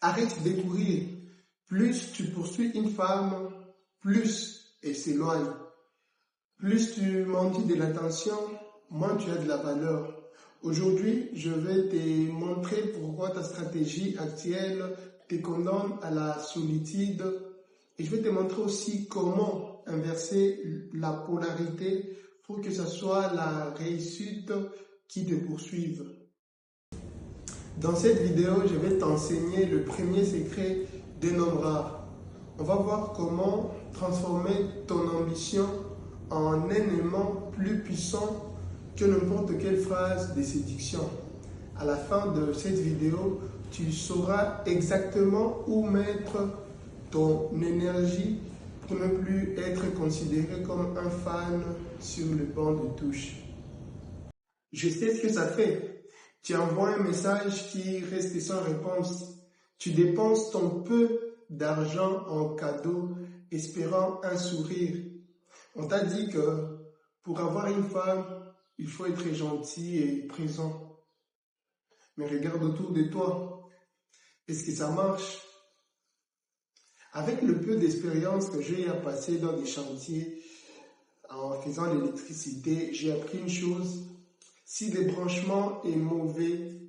Arrête de courir. Plus tu poursuis une femme, plus elle s'éloigne. Plus tu mentis de l'attention, moins tu as de la valeur. Aujourd'hui, je vais te montrer pourquoi ta stratégie actuelle te condamne à la solitude. Et je vais te montrer aussi comment inverser la polarité pour que ce soit la réussite qui te poursuive. Dans cette vidéo, je vais t'enseigner le premier secret d'un homme rare. On va voir comment transformer ton ambition en un aimant plus puissant que n'importe quelle phrase de séduction. À la fin de cette vidéo, tu sauras exactement où mettre ton énergie pour ne plus être considéré comme un fan sur le banc de touche. Je sais ce que ça fait. Tu envoies un message qui reste sans réponse. Tu dépenses ton peu d'argent en cadeau, espérant un sourire. On t'a dit que pour avoir une femme, il faut être gentil et présent. Mais regarde autour de toi. Est-ce que ça marche? Avec le peu d'expérience que j'ai à passer dans des chantiers, en faisant l'électricité, j'ai appris une chose. Si le branchement est mauvais,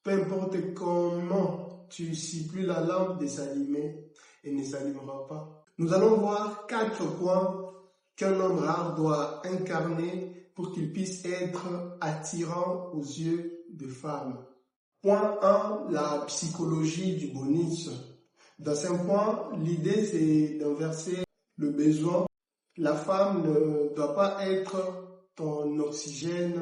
peu importe comment tu cibles la lampe de s'allumer, elle ne s'allumera pas. Nous allons voir 4 points qu'un homme rare doit incarner pour qu'il puisse être attirant aux yeux des femmes. Point 1, la psychologie du bonus. Dans ce point, l'idée c'est d'inverser le besoin. La femme ne doit pas être ton oxygène,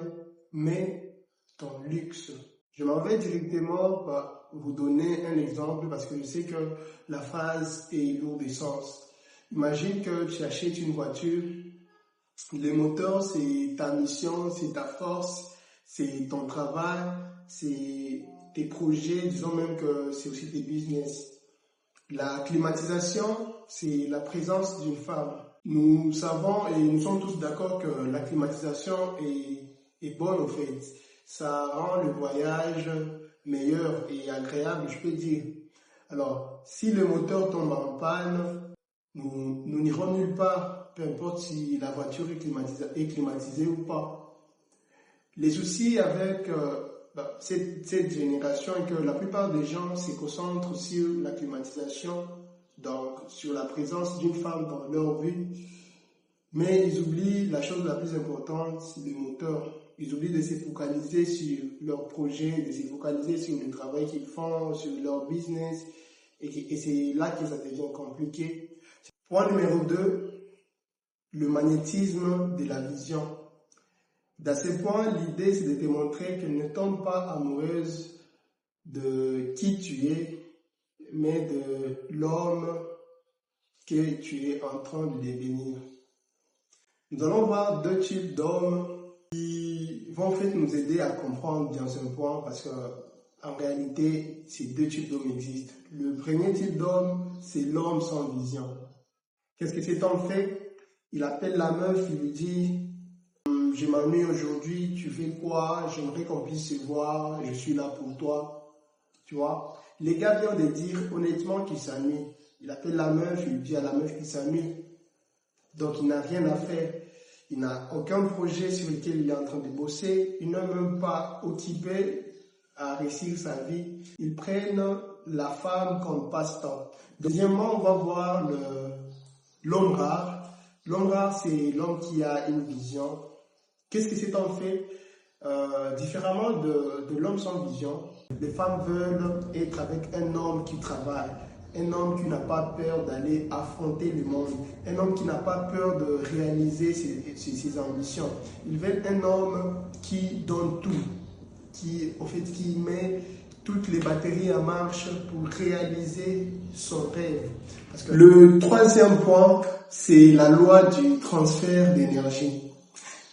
mais ton luxe. Je m'en vais directement vous donner un exemple parce que je sais que la phrase est lourde de sens. Imagine que tu achètes une voiture, le moteur c'est ta mission, c'est ta force, c'est ton travail, c'est tes projets, disons même que c'est aussi tes business. La climatisation, c'est la présence d'une femme. Nous savons et nous sommes tous d'accord que la climatisation est bonne au fait. Ça rend le voyage meilleur et agréable, je peux dire. Alors, si le moteur tombe en panne, nous n'irons nulle part, peu importe si la voiture est climatisée ou pas. Les soucis avec cette génération est que la plupart des gens se concentrent sur la climatisation, donc sur la présence d'une femme dans leur vie, mais ils oublient la chose la plus importante, c'est le moteur. Ils oublient de se focaliser sur leur projet, de se focaliser sur le travail qu'ils font, sur leur business, et c'est là que ça devient compliqué. Point numéro 2, le magnétisme de la vision. Dans ce point, l'idée c'est de te montrer qu'elle ne tombe pas amoureuse de qui tu es, mais de l'homme que tu es en train de devenir. Nous allons voir 2 types d'hommes qui vont en fait nous aider à comprendre dans ce point parce que en réalité, ces 2 types d'hommes existent. Le premier type d'homme, c'est l'homme sans vision. Qu'est-ce que cet homme fait? Il appelle la meuf, il lui dit je m'ennuie aujourd'hui, tu fais quoi? J'aimerais qu'on puisse se voir, je suis là pour toi. Tu vois? Les gars viennent de dire honnêtement qu'il s'ennuie. Il appelle la meuf, il dit à la meuf qu'il s'ennuie. Donc il n'a rien à faire. Il n'a aucun projet sur lequel il est en train de bosser. Il n'est même pas occupé à réussir sa vie. Ils prennent la femme comme passe-temps. Deuxièmement, on va voir l'homme rare. L'homme rare, c'est l'homme qui a une vision. Qu'est-ce que cet homme fait? Différemment de l'homme sans vision, les femmes veulent être avec un homme qui travaille, un homme qui n'a pas peur d'aller affronter le monde, un homme qui n'a pas peur de réaliser ses ambitions. Ils veulent un homme qui donne tout, qui met toutes les batteries en marche pour réaliser son rêve. Parce que le troisième point, c'est la loi du transfert d'énergie.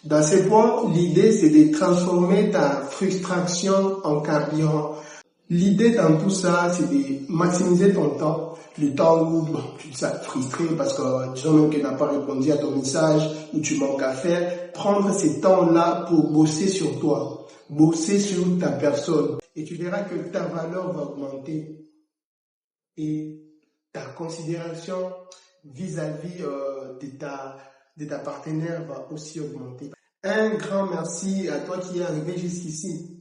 Dans ce point, l'idée c'est de transformer ta frustration en carburant. L'idée dans tout ça, c'est de maximiser ton temps. Le temps où tu te sens frustré parce que disons même qu'elle n'a pas répondu à ton message ou tu manques à faire. Prendre ces temps-là pour bosser sur toi, bosser sur ta personne. Et tu verras que ta valeur va augmenter. et ta considération vis-à-vis de ta partenaire va aussi augmenter. Un grand merci à toi qui es arrivé jusqu'ici.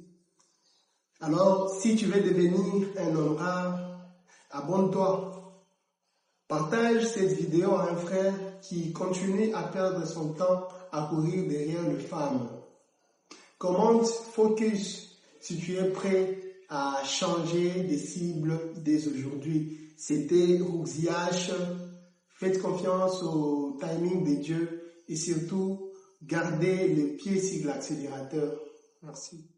Alors, si tu veux devenir un homme rare, abonne-toi. Partage cette vidéo à un frère qui continue à perdre son temps à courir derrière les femmes. Commente focus si tu es prêt à changer de cible dès aujourd'hui. C'était Rouxiache. Faites confiance au timing de Dieu et surtout, gardez les pieds sur l'accélérateur. Merci.